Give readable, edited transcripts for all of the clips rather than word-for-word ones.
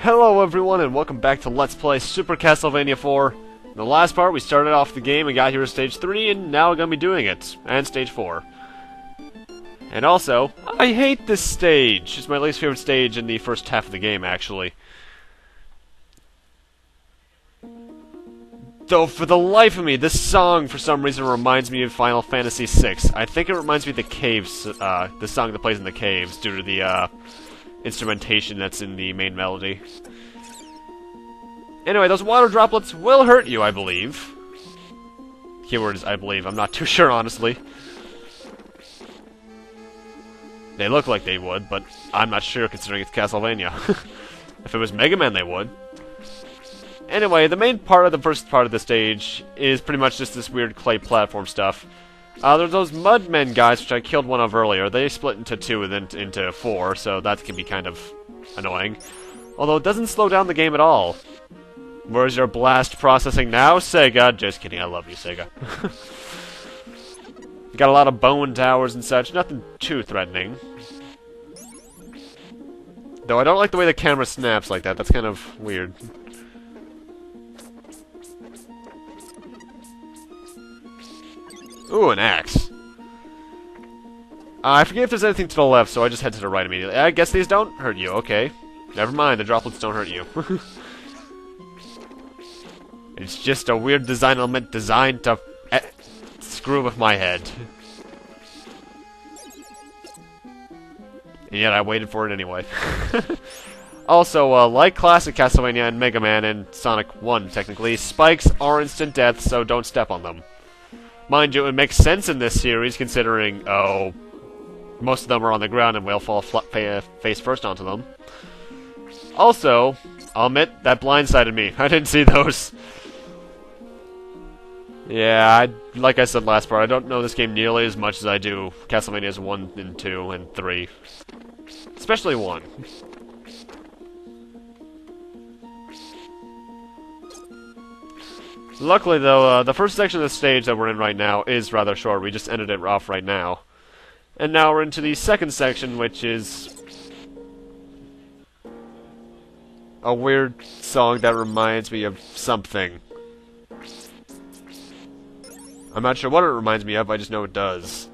Hello everyone and welcome back to Let's Play Super Castlevania 4. In the last part we started off the game and got here to stage 3 and now we're going to be doing it. And stage 4. And also, I hate this stage. It's my least favorite stage in the first half of the game actually. Though for the life of me, this song for some reason reminds me of Final Fantasy VI. I think it reminds me of the caves, the song that plays in the caves due to the instrumentation that's in the main melody. Anyway, those water droplets will hurt you, I believe. Keyword is I believe. I'm not too sure, honestly. They look like they would, but I'm not sure considering it's Castlevania. If it was Mega Man, they would. Anyway, the main part of the first part of the stage is pretty much just this weird clay platform stuff. There's those Mudmen guys, which I killed one of earlier. They split into 2 and then into 4, so that can be kind of annoying. Although it doesn't slow down the game at all. Where's your blast processing now, Sega? Just kidding, I love you, Sega. You got a lot of bone towers and such, nothing too threatening. Though I don't like the way the camera snaps like that, that's kind of weird. Ooh, an axe. I forget if there's anything to the left, so I just head to the right immediately. I guess these don't hurt you, okay. Never mind, the droplets don't hurt you. It's just a weird design element designed to screw with my head. And yet I waited for it anyway. Also, like classic Castlevania and Mega Man and Sonic 1, technically, spikes are instant death, so don't step on them. Mind you, it makes sense in this series, considering, oh, most of them are on the ground and we'll fall face first onto them. Also, I'll admit, that blindsided me. I didn't see those. Yeah, like I said last part, I don't know this game nearly as much as I do Castlevania's 1 and 2 and 3. Especially 1. Luckily, though, the first section of the stage that we're in right now is rather short. We just ended it off right now. And now we're into the second section, which is a weird song that reminds me of something. I'm not sure what it reminds me of, I just know it does.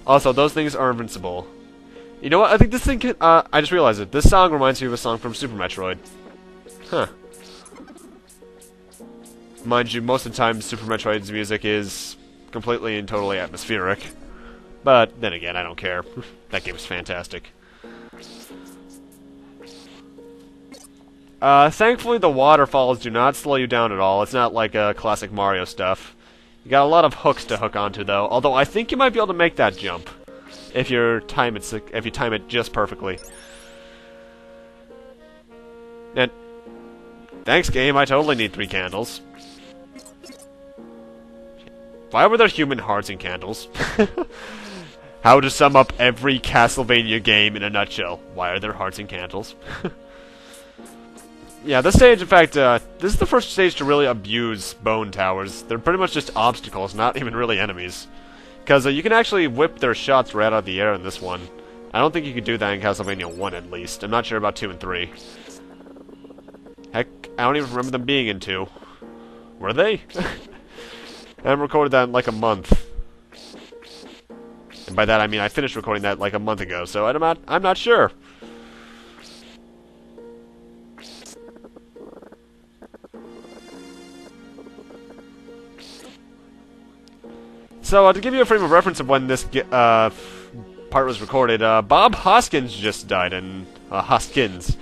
Also, those things are invincible. You know what? I think this thing can, I just realized it. This song reminds me of a song from Super Metroid. Huh. Mind you, most of the time Super Metroid's music is completely and totally atmospheric. But then again, I don't care. That game is fantastic. Thankfully the waterfalls do not slow you down at all. It's not like classic Mario stuff. You got a lot of hooks to hook onto, though. Although I think you might be able to make that jump. If you time it just perfectly. And thanks, game. I totally need 3 candles. Why were there human hearts and candles? How to sum up every Castlevania game in a nutshell? Why are there hearts and candles? Yeah, this stage, in fact, this is the first stage to really abuse bone towers. They're pretty much just obstacles, not even really enemies. Because you can actually whip their shots right out of the air in this one. I don't think you could do that in Castlevania 1, at least. I'm not sure about 2 and 3. Heck, I don't even remember them being in 2. Were they? I recorded that in like a month. And by that I mean I finished recording that like a month ago, so I'm not sure. So, to give you a frame of reference of when this part was recorded, Bob Hoskins just died, and Hoskins,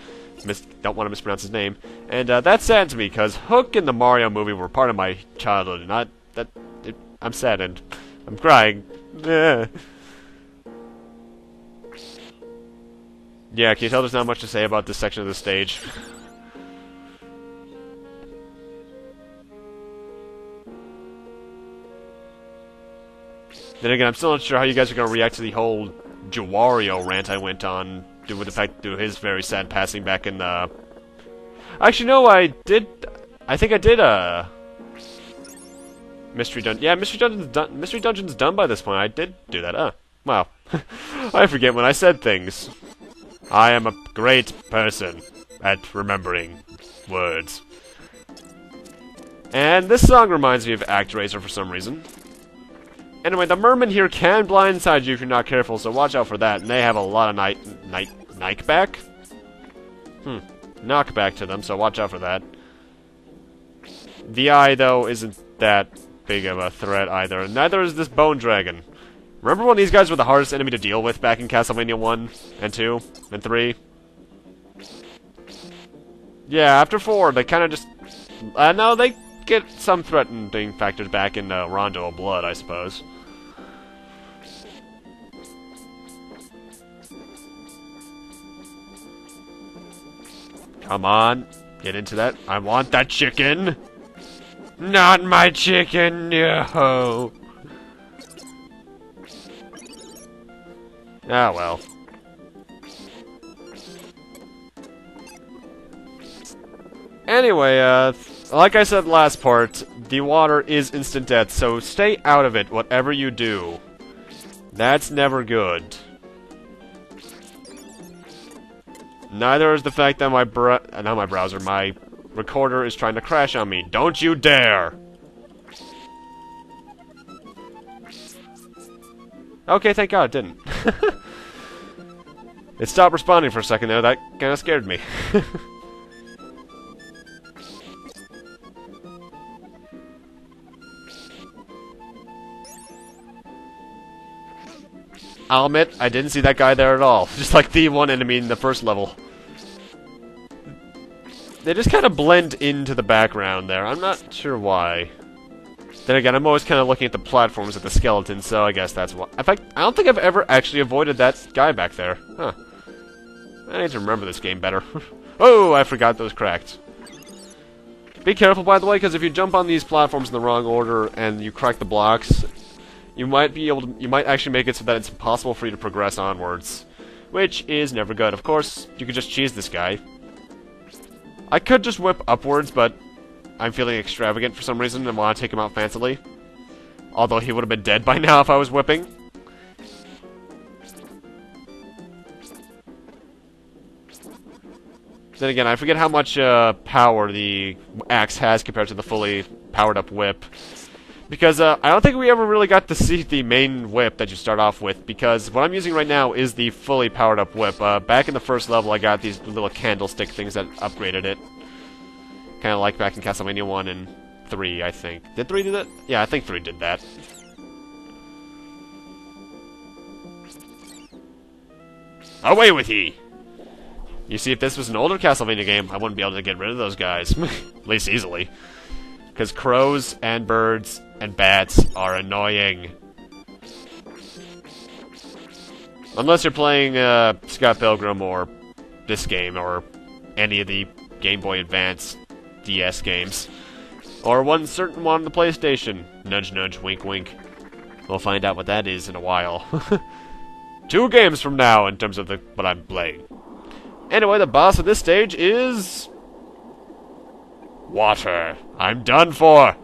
don't want to mispronounce his name, and that saddens me, because Hook and the Mario movie were part of my childhood, and I'm sad, and I'm crying. Yeah, can you tell there's not much to say about this section of the stage? Then again, I'm still not sure how you guys are going to react to the whole Wario rant I went on, due to the fact due to his very sad passing back in the... Actually, no, I think I did, Mystery Dungeon. Yeah, Mystery Dungeon's done by this point. I did do that. Wow. I forget when I said things. I am a great person at remembering words. And this song reminds me of ActRaiser for some reason. Anyway, the mermen here can blindside you if you're not careful, so watch out for that. And they have a lot of knockback? Knockback to them, so watch out for that. The eye, though, isn't that big of a threat either, and neither is this bone dragon. Remember when these guys were the hardest enemy to deal with back in Castlevania 1, and 2, and 3? Yeah, after 4, they kind of just... no, they get some threatening factors back in Rondo of Blood, I suppose. Come on, get into that. I want that chicken! Not my chicken, no! Ah, well. Anyway, like I said last part, the water is instant death, so stay out of it, whatever you do. That's never good. Neither is the fact that my my recorder is trying to crash on me. Don't you dare! Okay, thank God it didn't. It stopped responding for a second there, that kinda scared me. I'll admit, I didn't see that guy there at all. Just like the one enemy in the first level. They just kind of blend into the background there. I'm not sure why. Then again, I'm always kind of looking at the platforms at the skeletons, so I guess that's why. In fact, I don't think I've ever actually avoided that guy back there. Huh. I need to remember this game better. Oh, I forgot those cracked. Be careful, by the way, because if you jump on these platforms in the wrong order and you crack the blocks, you might actually make it so that it's impossible for you to progress onwards. Which is never good. Of course, you could just cheese this guy. I could just whip upwards, but I'm feeling extravagant for some reason and want to take him out fancily. Although he would have been dead by now if I was whipping. Then again, I forget how much power the axe has compared to the fully powered up whip. Because I don't think we ever really got to see the main whip that you start off with, because what I'm using right now is the fully powered up whip. Back in the first level I got these little candlestick things that upgraded it. Kind of like back in Castlevania 1 and 3, I think. Did 3 do that? Yeah, I think 3 did that. Away with ye! You see, if this was an older Castlevania game, I wouldn't be able to get rid of those guys. At least easily. Because crows and birds and bats are annoying. Unless you're playing Scott Pilgrim or this game or any of the Game Boy Advance DS games. Or one certain one on the PlayStation. Nudge nudge, wink wink. We'll find out what that is in a while. 2 games from now in terms of what I'm playing. Anyway, the boss of this stage is... water. I'm done for.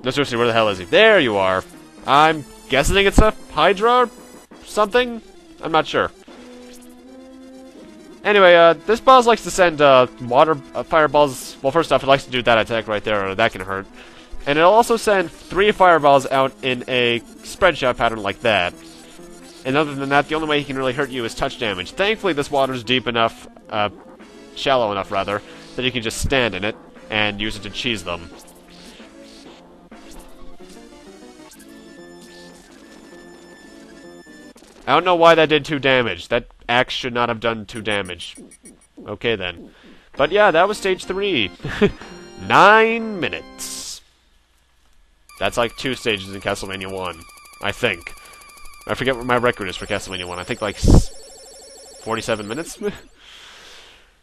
No, seriously, where the hell is he? There you are. I'm guessing it's a Hydra or something? I'm not sure. Anyway, this boss likes to send water fireballs. Well, first off, it likes to do that attack right there. That can hurt. And it'll also send 3 fireballs out in a spread shot pattern like that. And other than that, the only way he can really hurt you is touch damage. Thankfully, this water's deep enough, shallow enough rather, that you can just stand in it and use it to cheese them. I don't know why that did 2 damage. That axe should not have done 2 damage. Okay then. But yeah, that was stage 3. 9 minutes. That's like 2 stages in Castlevania 1, I think. I forget what my record is for Castlevania 1. I think like 47 minutes?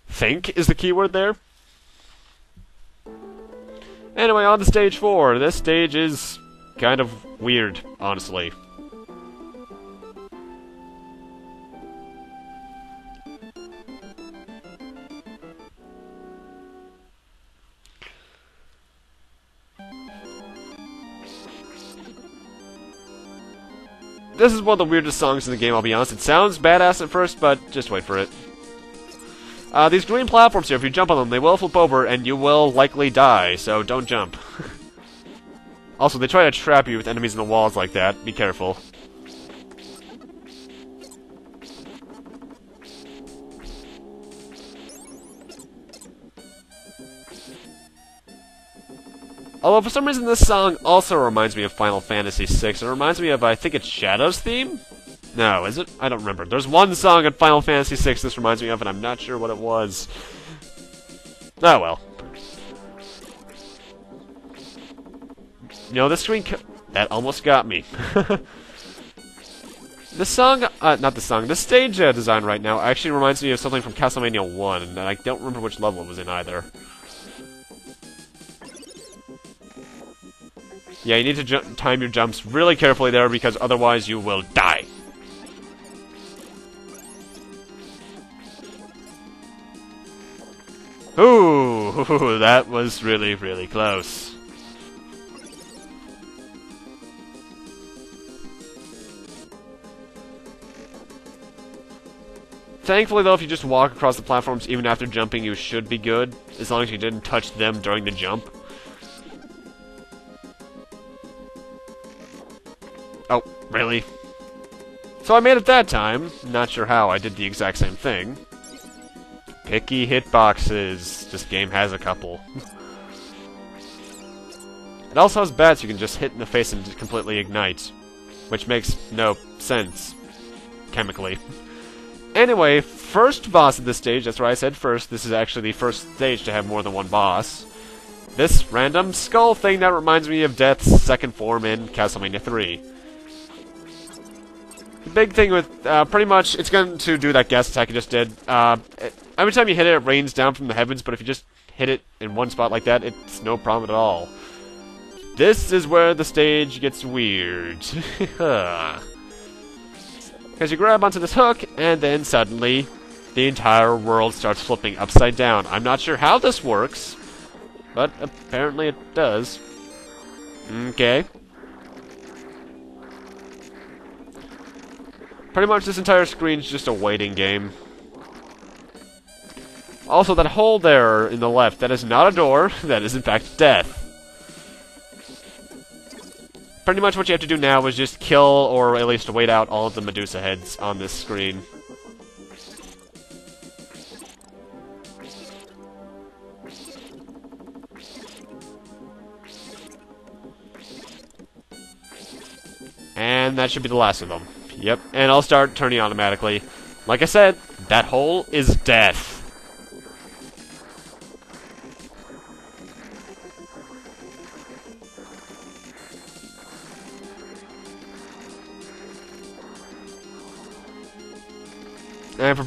Think is the keyword there. Anyway, on to stage 4. This stage is kind of weird, honestly. This is one of the weirdest songs in the game, I'll be honest. It sounds badass at first, but just wait for it. These green platforms here, if you jump on them, they will flip over, and you will likely die, so don't jump. Also, they try to trap you with enemies in the walls like that. Be careful. Although, for some reason, this song also reminds me of Final Fantasy VI. It reminds me of, I think it's Shadow's theme? No, is it? I don't remember. There's one song in Final Fantasy VI this reminds me of, and I'm not sure what it was. Oh, well. You know, this screen... That almost got me. This song... not the song. This stage design right now actually reminds me of something from Castlevania 1, and I don't remember which level it was in either. Yeah, you need to time your jumps really carefully there, because otherwise you will die. Ooh, that was really, really close. Thankfully, though, if you just walk across the platforms even after jumping, you should be good, as long as you didn't touch them during the jump. Oh, really? So I made it that time. Not sure how, I did the exact same thing. Picky hitboxes. This game has a couple. It also has bats you can just hit in the face and completely ignite. Which makes no sense. Chemically. Anyway, first boss of this stage, that's why I said first, this is actually the first stage to have more than one boss. This random skull thing that reminds me of Death's second form in Castlevania 3. The big thing with, pretty much, it's going to do that gas attack you just did. Every time you hit it, it rains down from the heavens, but if you just hit it in one spot like that, it's no problem at all. This is where the stage gets weird. Because you grab onto this hook, and then suddenly, the entire world starts flipping upside down. I'm not sure how this works, but apparently it does. Okay. Pretty much this entire screen's just a waiting game. Also, that hole there in the left, that is not a door, that is in fact death. Pretty much what you have to do now is just kill, or at least wait out all of the Medusa heads on this screen. And that should be the last of them. Yep, and I'll start turning automatically. Like I said, that hole is death. And for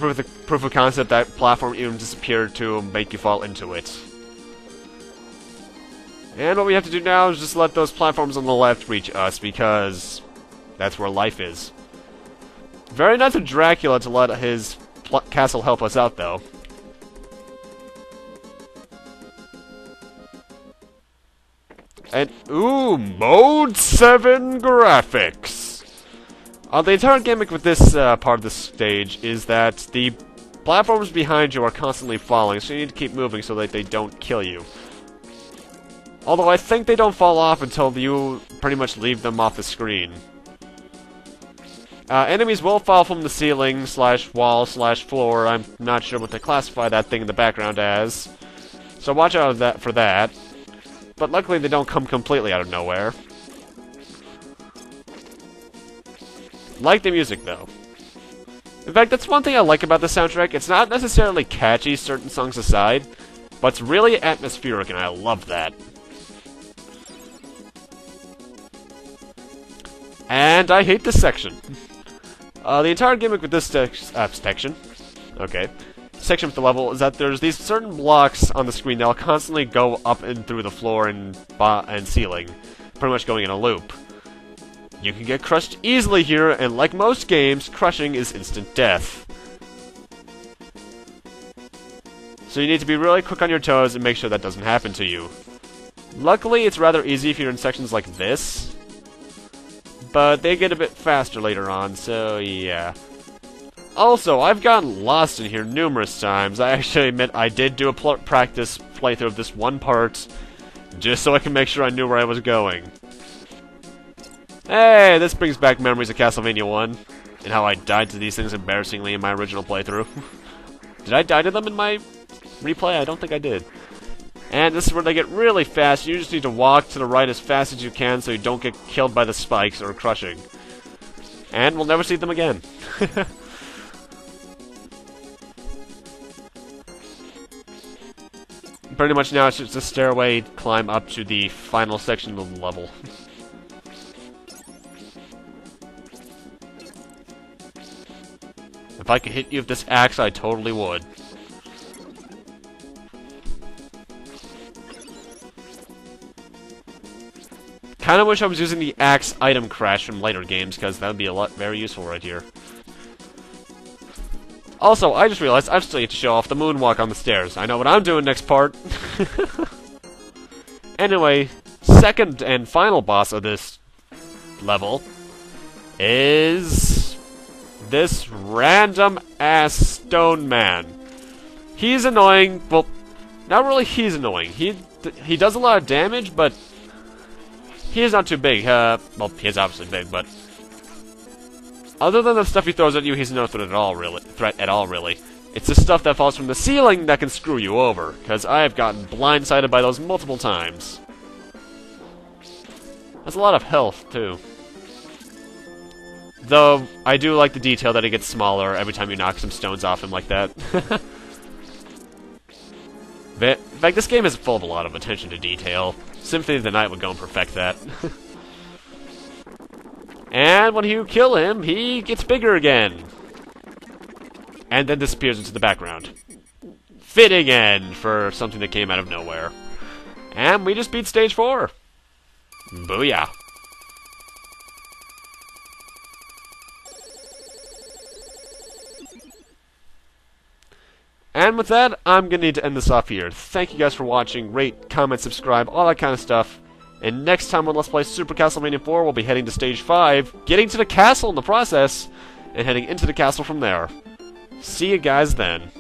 proof of concept, that platform even disappeared to make you fall into it. And what we have to do now is just let those platforms on the left reach us, because that's where life is. Very nice of Dracula to let his castle help us out, though. And, ooh, Mode 7 graphics! The entire gimmick with this part of the stage is that the platforms behind you are constantly falling, so you need to keep moving so that they don't kill you. Although I think they don't fall off until you pretty much leave them off the screen. Enemies will fall from the ceiling, / wall, / floor. I'm not sure what to classify that thing in the background as. So watch out for that. But luckily they don't come completely out of nowhere. Like the music, though. In fact, that's one thing I like about the soundtrack. It's not necessarily catchy, certain songs aside, but it's really atmospheric, and I love that. And I hate this section. The entire gimmick with this section, okay, section of the level is that there's these certain blocks on the screen that'll constantly go up and through the floor and ceiling, pretty much going in a loop. You can get crushed easily here, and like most games, crushing is instant death. So you need to be really quick on your toes and make sure that doesn't happen to you. Luckily, it's rather easy if you're in sections like this. but they get a bit faster later on, so yeah. Also, I've gotten lost in here numerous times. I actually admit I did do a practice playthrough of this one part, just so I can make sure I knew where I was going. Hey, this brings back memories of Castlevania 1, and how I died to these things embarrassingly in my original playthrough. Did I die to them in my replay? I don't think I did. And this is where they get really fast. You just need to walk to the right as fast as you can so you don't get killed by the spikes or crushing. And we'll never see them again. Pretty much now it's just a stairway climb up to the final section of the level. If I could hit you with this axe, I totally would. Kinda wish I was using the axe item crash from later games, because that would be very useful right here. Also, I just realized I still need to show off the moonwalk on the stairs. I know what I'm doing next part. Anyway, second and final boss of this level is this random-ass stone man. He's annoying. Well, not really he's annoying. He does a lot of damage, but he is not too big. Well, he is obviously big, but other than the stuff he throws at you, he's no threat at all, really. It's the stuff that falls from the ceiling that can screw you over, because I have gotten blindsided by those multiple times. That's a lot of health, too. Though, I do like the detail that he gets smaller every time you knock some stones off him like that. In fact, this game is full of a lot of attention to detail. Symphony of the Night would go and perfect that. And when you kill him, he gets bigger again. And then disappears into the background. Fitting end for something that came out of nowhere. And we just beat stage 4. Booyah. And with that, I'm going to need to end this off here. Thank you guys for watching. Rate, comment, subscribe, all that kind of stuff. And next time on Let's Play Super Castlevania 4, we'll be heading to Stage 5, getting to the castle in the process, and heading into the castle from there. See you guys then.